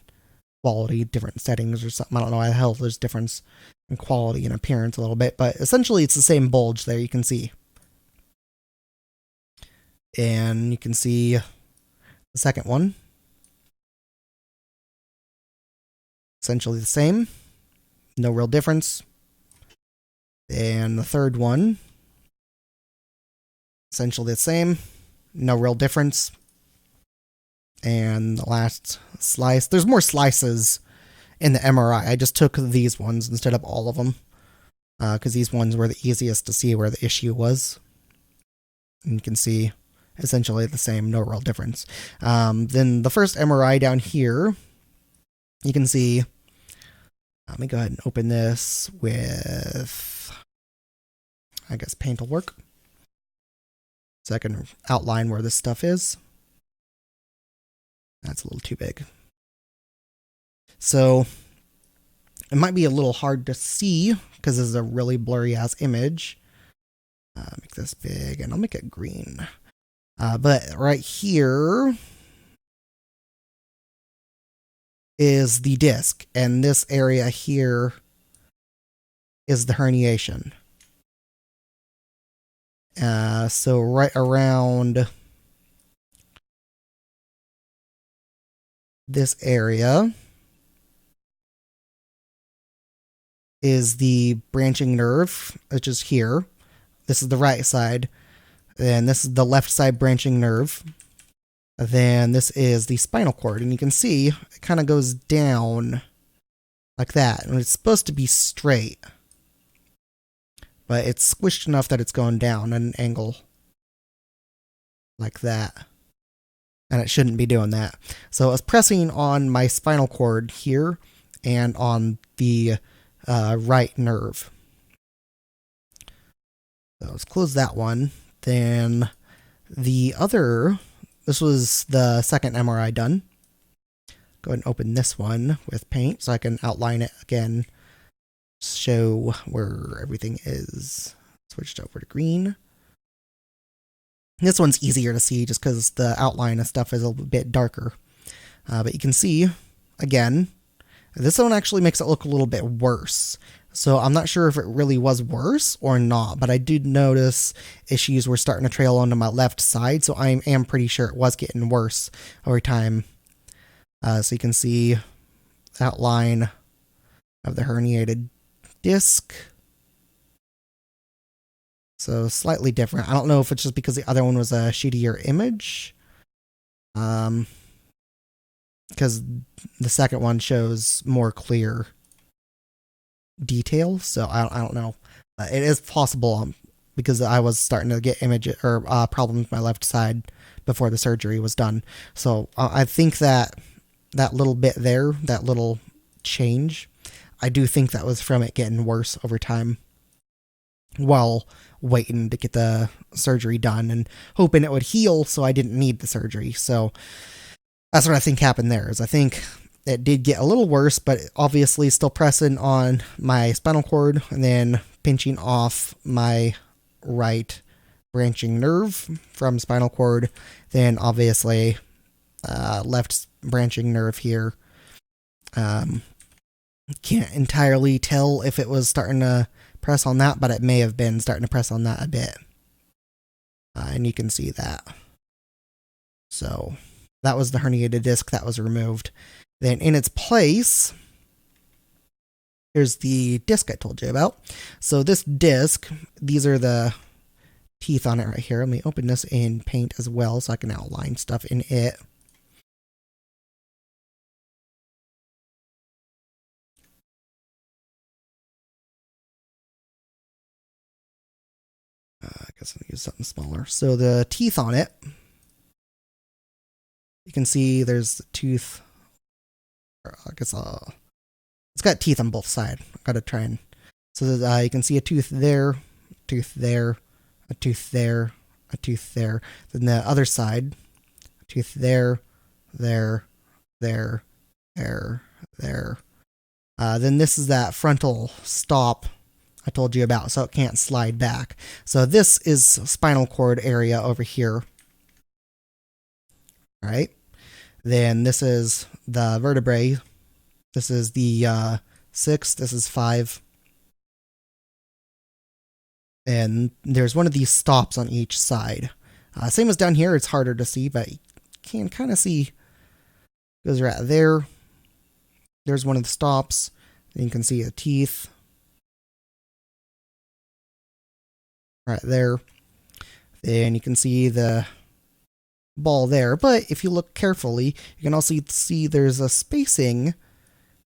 A: quality, different settings or something. I don't know how the hell there's difference in quality and appearance a little bit, but essentially it's the same bulge there, you can see. And you can see the second one. Essentially the same. No real difference. And the third one. Essentially the same. No real difference. And the last slice. There's more slices in the MRI. I just took these ones instead of all of them, because these ones were the easiest to see where the issue was. And you can see essentially the same, no real difference. Then the first MRI down here, you can see, let me go ahead and open this with, I guess, paint will work, so I can outline where this stuff is. That's a little too big. So it might be a little hard to see because this is a really blurry ass image. Make this big, and I'll make it green. But right here is the disc, and this area here is the herniation. So right around this area is the branching nerve, which is here. This is the right side, and this is the left side branching nerve. Then this is the spinal cord, and you can see it kind of goes down like that, and it's supposed to be straight, but it's squished enough that it's going down at an angle like that. and it shouldn't be doing that. So it's pressing on my spinal cord here and on the right nerve. So let's close that one. Then the other, this was the second MRI done. Go ahead and open this one with paint so I can outline it again, show where everything is. Switched over to green. This one's easier to see just because the outline of stuff is a bit darker. But you can see, again, this one actually makes it look a little bit worse. So I'm not sure if it really was worse or not, but I did notice issues were starting to trail onto my left side, so I am pretty sure it was getting worse over time. So you can see outline of the herniated disc. So slightly different. I don't know if it's just because the other one was a shittier image. Because the second one shows more clear detail. So I don't know. It is possible because I was starting to get problems with my left side before the surgery was done. So I think that little bit there, that little change, I do think that was from it getting worse over time while waiting to get the surgery done and hoping it would heal so I didn't need the surgery. So that's what I think happened there, is I think it did get a little worse, but obviously still pressing on my spinal cord and then pinching off my right branching nerve from spinal cord, then obviously left branching nerve here. Can't entirely tell if it was starting to press on that, but it may have been starting to press on that a bit. And you can see that. So that was the herniated disc that was removed. Then in its place, here's the disc I told you about. So this disc, these are the teeth on it right here. Let me open this in paint as well so I can outline stuff in it. I guess I'll use something smaller. So the teeth on it, you can see there's a tooth. I guess it's got teeth on both sides. I gotta try and, so you can see a tooth there, tooth there, a tooth there, a tooth there. Then the other side, a tooth there, there, there, there, there. Then this is that frontal stop I told you about, so it can't slide back. So this is spinal cord area over here. All right. Then this is the vertebrae. This is the 6. This is 5. And there's one of these stops on each side. Same as down here. It's harder to see, but you can kind of see. Goes right there. There's one of the stops. And you can see the teeth. Right there. Then you can see the ball there. But if you look carefully, you can also see there's a spacing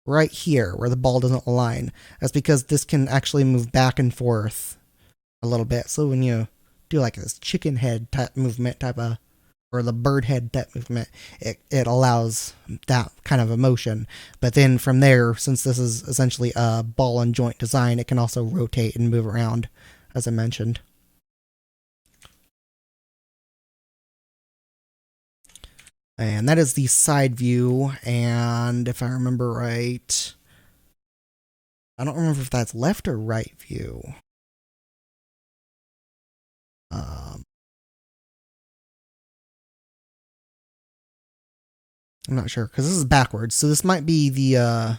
A: right here where the ball doesn't align. That's because this can actually move back and forth a little bit. So when you do like this chicken head type movement or the bird head type movement, it allows that kind of a motion. But then from there, since this is essentially a ball and joint design, it can also rotate and move around, as I mentioned. And that is the side view, and if I remember right, I don't remember if that's left or right view. I'm not sure, because this is backwards, so this might be the,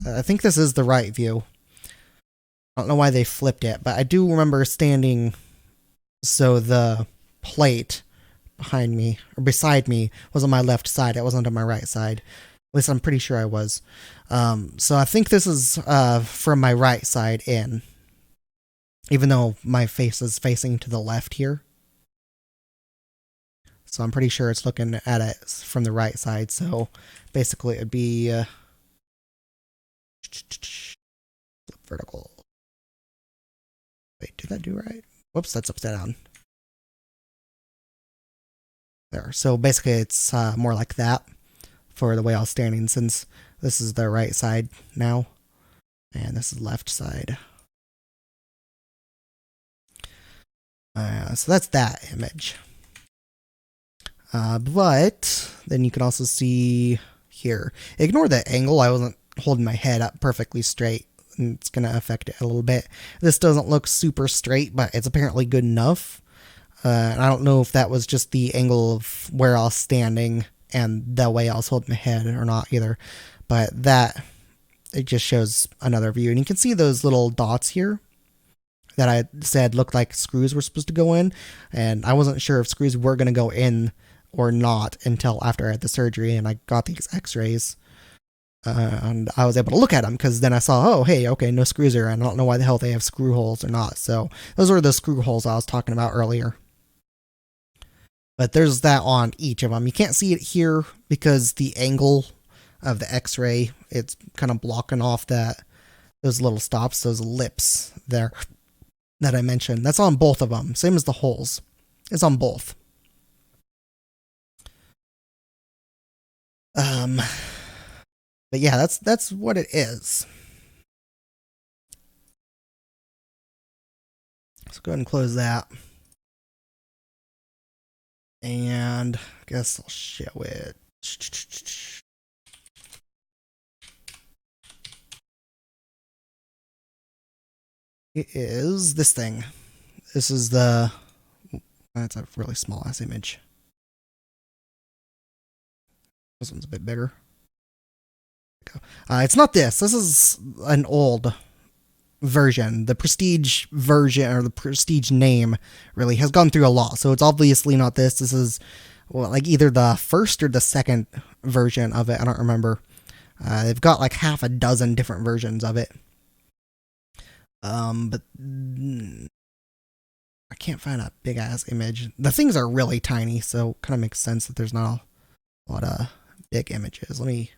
A: I think this is the right view. I don't know why they flipped it, but I do remember standing so the plate behind me, or beside me, was on my left side. It wasn't on my right side. At least I'm pretty sure I was. So I think this is from my right side in, even though my face is facing to the left here. So I'm pretty sure it's looking at it from the right side. So basically it would be vertical. Wait, did that do right? Whoops, that's upside down. there. So basically it's more like that for the way I was standing, since this is the right side now and this is the left side. So that's that image. But then you can also see here, ignore the angle, I wasn't holding my head up perfectly straight, and it's going to affect it a little bit. This doesn't look super straight, but it's apparently good enough. And I don't know if that was just the angle of where I was standing and the way I was holding my head or not either, but that, it just shows another view. And you can see those little dots here that I said looked like screws were supposed to go in, and I wasn't sure if screws were going to go in or not until after I had the surgery and I got these x-rays. And I was able to look at them, because then I saw, oh, hey, okay, no screws are in. I don't know why the hell they have screw holes or not. So those were the screw holes I was talking about earlier. But there's that on each of them. You can't see it here because the angle of the x-ray, it's kind of blocking off those little stops, those lips there that I mentioned. That's on both of them. Same as the holes. It's on both. But yeah, that's what it is. Let's go ahead and close that. And I guess I'll show it. It is this thing. This is the... That's a really small ass image. This one's a bit bigger. It's not this. This is an old version. The Prestige version, or the Prestige name, really has gone through a lot. So it's obviously not this. This is, well, like either the first or the second version of it. I don't remember. They've got like half a dozen different versions of it. But I can't find a big ass image. The things are really tiny, so kind of makes sense that there's not a lot of big images. Let me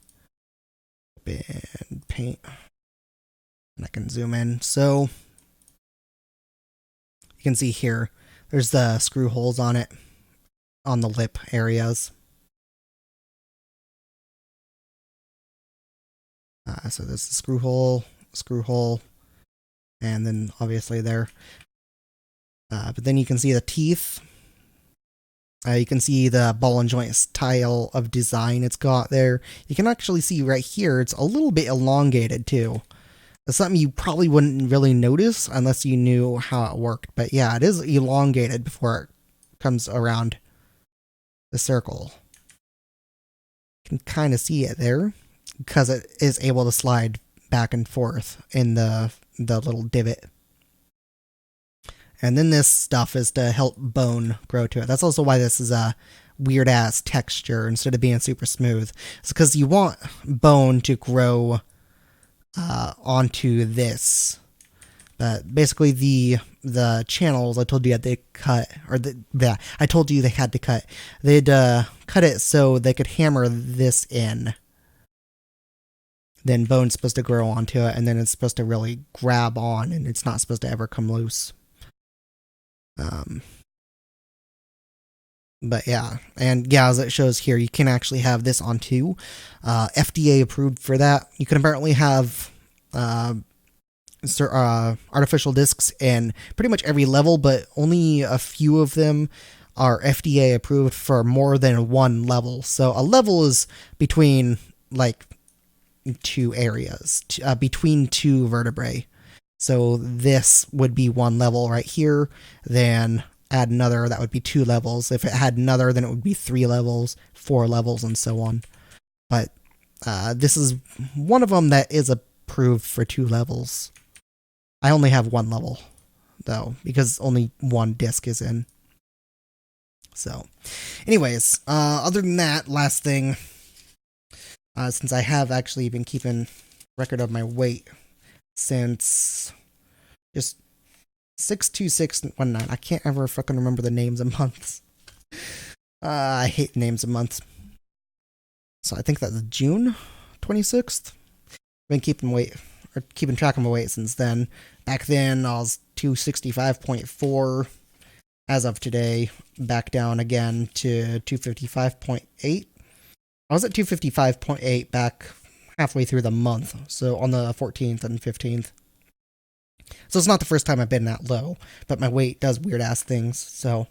A: open Paint, and I can zoom in. So you can see here, there's the screw holes on it, on the lip areas. So this is the screw hole, and then obviously there. But then you can see the teeth. You can see the ball and joint style of design it's got there. You can actually see right here, it's a little bit elongated too. That's something you probably wouldn't really notice unless you knew how it worked. But yeah, it is elongated before it comes around the circle. You can kind of see it there because it is able to slide back and forth in the little divot. And then this stuff is to help bone grow to it. That's also why this is a weird ass texture instead of being super smooth. It's because you want bone to grow onto this. But basically the channels I told you had to cut, or I told you they had to cut. They'd cut it so they could hammer this in. Then bone's supposed to grow onto it, and then it's supposed to really grab on, and it's not supposed to ever come loose. But yeah, and yeah, as it shows here, you can actually have this on too. FDA approved for that. You can apparently have artificial discs in pretty much every level, but only a few of them are FDA approved for more than one level. So a level is between like two areas, between two vertebrae. So this would be one level right here, then add another, that would be two levels. If it had another, then it would be 3 levels, 4 levels, and so on. But this is one of them that is approved for 2 levels. I only have 1 level, though, because only 1 disc is in. So, anyways, other than that, last thing, since I have actually been keeping record of my weight since just 62619. I can't ever fucking remember the names of months. I hate names of months. So I think that's June 26th. I've been keeping track of my weight since then. Back then I was 265.4. as of today, back down again to 255.8. I was at 255.8 back halfway through the month, so on the 14th and 15th. So it's not the first time I've been that low, but my weight does weird-ass things, so...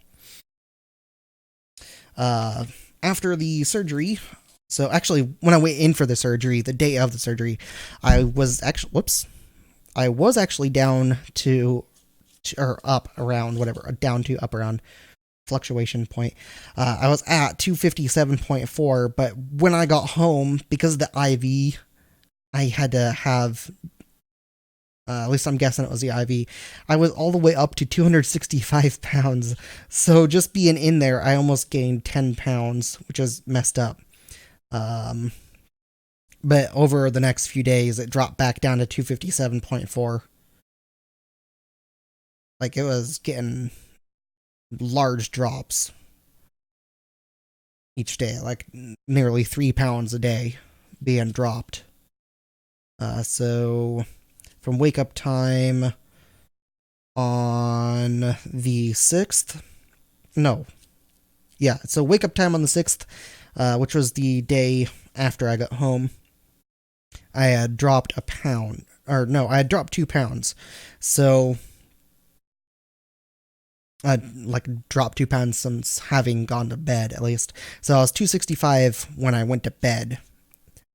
A: after the surgery... So actually, when I went in for the surgery, the day of the surgery, I was actually down to... or up around, whatever, down to up around fluctuation point. I was at 257.4, but when I got home, because of the IV, I had to have... at least I'm guessing it was the IV. I was all the way up to 265 pounds. So just being in there, I almost gained 10 pounds, which is messed up. But over the next few days, it dropped back down to 257.4. Like, it was getting large drops each day, like nearly 3 pounds a day being dropped. So... from wake up time on the 6th. No. Yeah, so wake up time on the 6th, which was the day after I got home. I had dropped a pound. Or no, I had dropped 2 pounds. So I dropped 2 pounds since having gone to bed, at least. So I was 265 when I went to bed.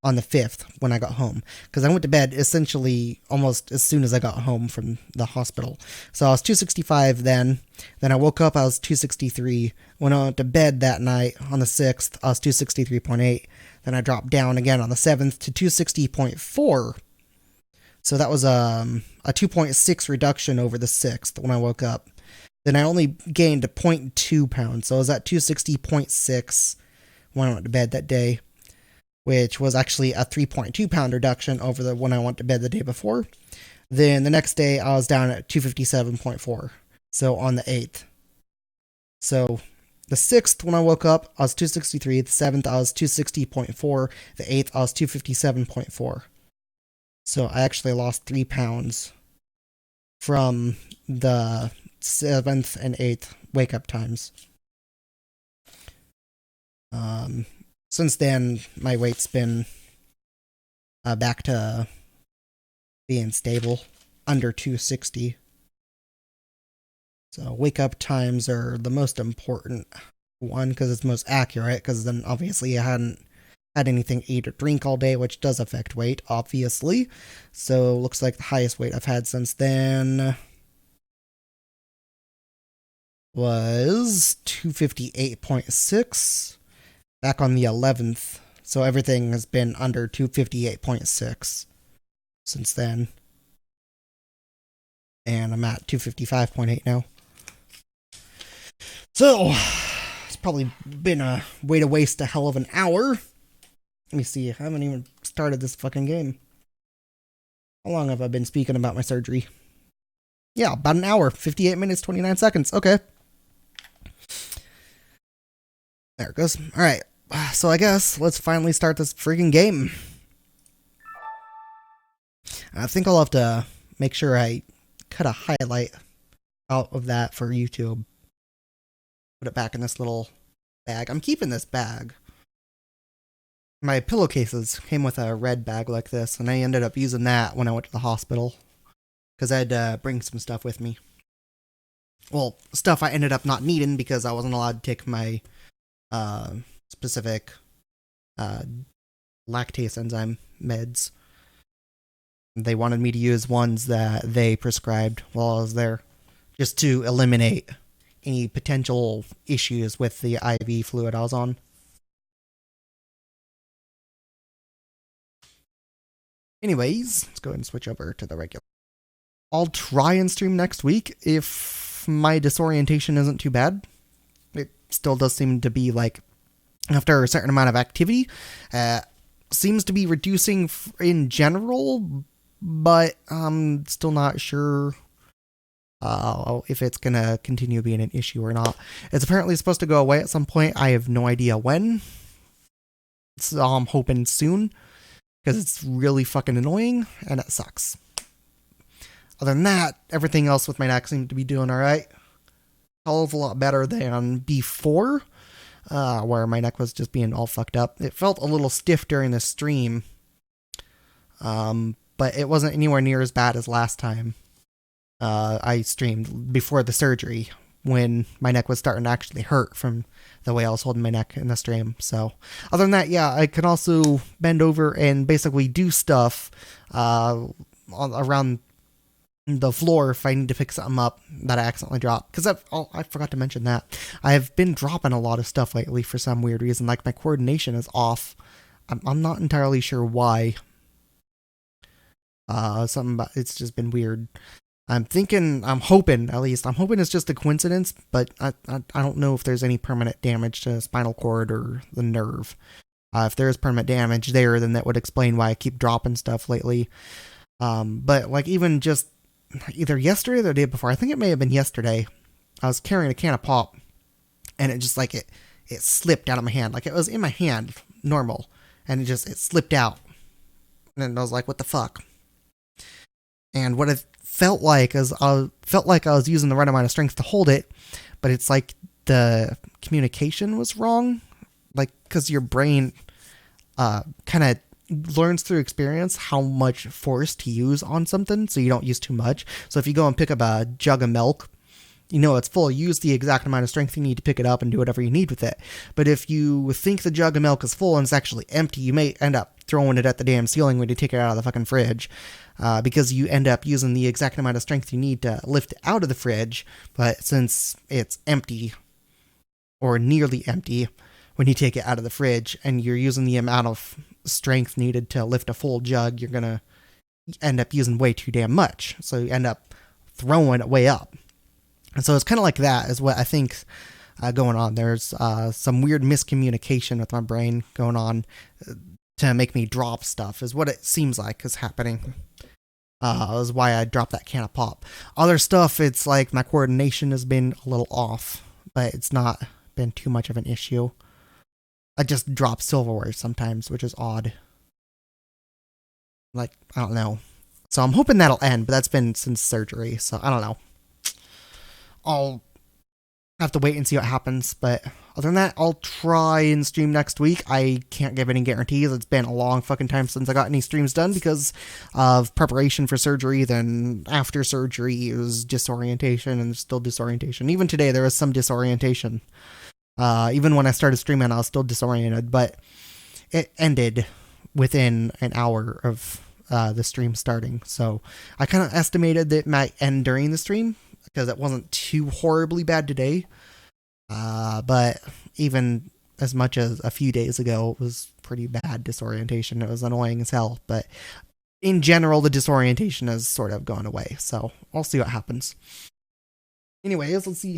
A: On the 5th when I got home, because I went to bed essentially almost as soon as I got home from the hospital. So I was 265 then I woke up, I was 263. When I went to bed that night on the 6th, I was 263.8. Then I dropped down again on the 7th to 260.4. So that was a 2.6 reduction over the 6th when I woke up. Then I only gained 0.2 pounds, so I was at 260.6 when I went to bed that day, which was actually a 3.2 pound reduction over the when I went to bed the day before. Then the next day, I was down at 257.4, so on the 8th. So the 6th, when I woke up, I was 263. The 7th, I was 260.4. The 8th, I was 257.4. So I actually lost 3 pounds from the 7th and 8th wake-up times. Since then, my weight's been back to being stable, under 260. So wake-up times are the most important one, because it's most accurate, because then obviously I hadn't had anything to eat or drink all day, which does affect weight, obviously. So looks like the highest weight I've had since then was 258.6. Back on the 11th, so everything has been under 258.6 since then. And I'm at 255.8 now. So, it's probably been a way to waste a hell of an hour. Let me see, I haven't even started this fucking game. How long have I been speaking about my surgery? Yeah, about an hour, 58 minutes, 29 seconds, okay. There it goes. Alright, so I guess let's finally start this freaking game. I think I'll have to make sure I cut a highlight out of that for YouTube. Put it back in this little bag. I'm keeping this bag. My pillowcases came with a red bag like this, and I ended up using that when I went to the hospital, because I had to bring some stuff with me. Well, stuff I ended up not needing because I wasn't allowed to take my specific lactase enzyme meds. They wanted me to use ones that they prescribed while I was there, just to eliminate any potential issues with the IV fluid I was on. Anyways, let's go ahead and switch over to the regular. I'll try and stream next week if my disorientation isn't too bad. It still does seem to be like, after a certain amount of activity, seems to be reducing in general, but I'm still not sure if it's going to continue being an issue or not. It's apparently supposed to go away at some point. I have no idea when. So I'm hoping soon, because it's really fucking annoying, and it sucks. Other than that, everything else with my neck seemed to be doing alright. hell of a lot better than before, where my neck was just being all fucked up. It felt a little stiff during the stream, but it wasn't anywhere near as bad as last time I streamed before the surgery, when my neck was starting to actually hurt from the way I was holding my neck in the stream. So other than that, yeah, I can also bend over and basically do stuff around the floor if I need to pick something up that I accidentally dropped. Because I forgot to mention that. I've been dropping a lot of stuff lately for some weird reason. Like, my coordination is off. I'm not entirely sure why. Something about it's just been weird. I'm hoping it's just a coincidence, but I don't know if there's any permanent damage to the spinal cord or the nerve. If there is permanent damage there, then that would explain why I keep dropping stuff lately. But like, even just either yesterday or the day before, I think it may have been yesterday, I was carrying a can of pop, and it just like it slipped out of my hand. Like, it was in my hand, normal, and it slipped out. And I was like, what the fuck? And what it felt like is I was using the right amount of strength to hold it, but it's like the communication was wrong. Like, because your brain kind of learns through experience how much force to use on something, so you don't use too much. So if you go and pick up a jug of milk, you know it's full. Use the exact amount of strength you need to pick it up and do whatever you need with it. But if you think the jug of milk is full and it's actually empty, you may end up throwing it at the damn ceiling when you take it out of the fucking fridge. Because you end up using the exact amount of strength you need to lift it out of the fridge, but since it's empty, or nearly empty, when you take it out of the fridge, and you're using the amount of strength needed to lift a full jug, you're gonna end up using way too damn much, so you end up throwing it way up. And so it's kind of like that is what I think going on. There's some weird miscommunication with my brain going on to make me drop stuff, is what it seems like is happening. Is why I dropped that can of pop. Other stuff, it's like my coordination has been a little off, but it's not been too much of an issue. I just drop silverware sometimes, which is odd. Like, I don't know. So I'm hoping that'll end, but that's been since surgery, so I don't know. I'll have to wait and see what happens, but other than that, I'll try and stream next week. I can't give any guarantees. It's been a long fucking time since I got any streams done because of preparation for surgery. Then after surgery, it was disorientation, and still disorientation. Even today, there was some disorientation. Even when I started streaming, I was still disoriented, but it ended within an hour of the stream starting. So I kind of estimated that it might end during the stream because it wasn't too horribly bad today. But even as much as a few days ago, it was pretty bad disorientation. It was annoying as hell, but in general, the disorientation has sort of gone away. So I'll see what happens. Anyways, let's see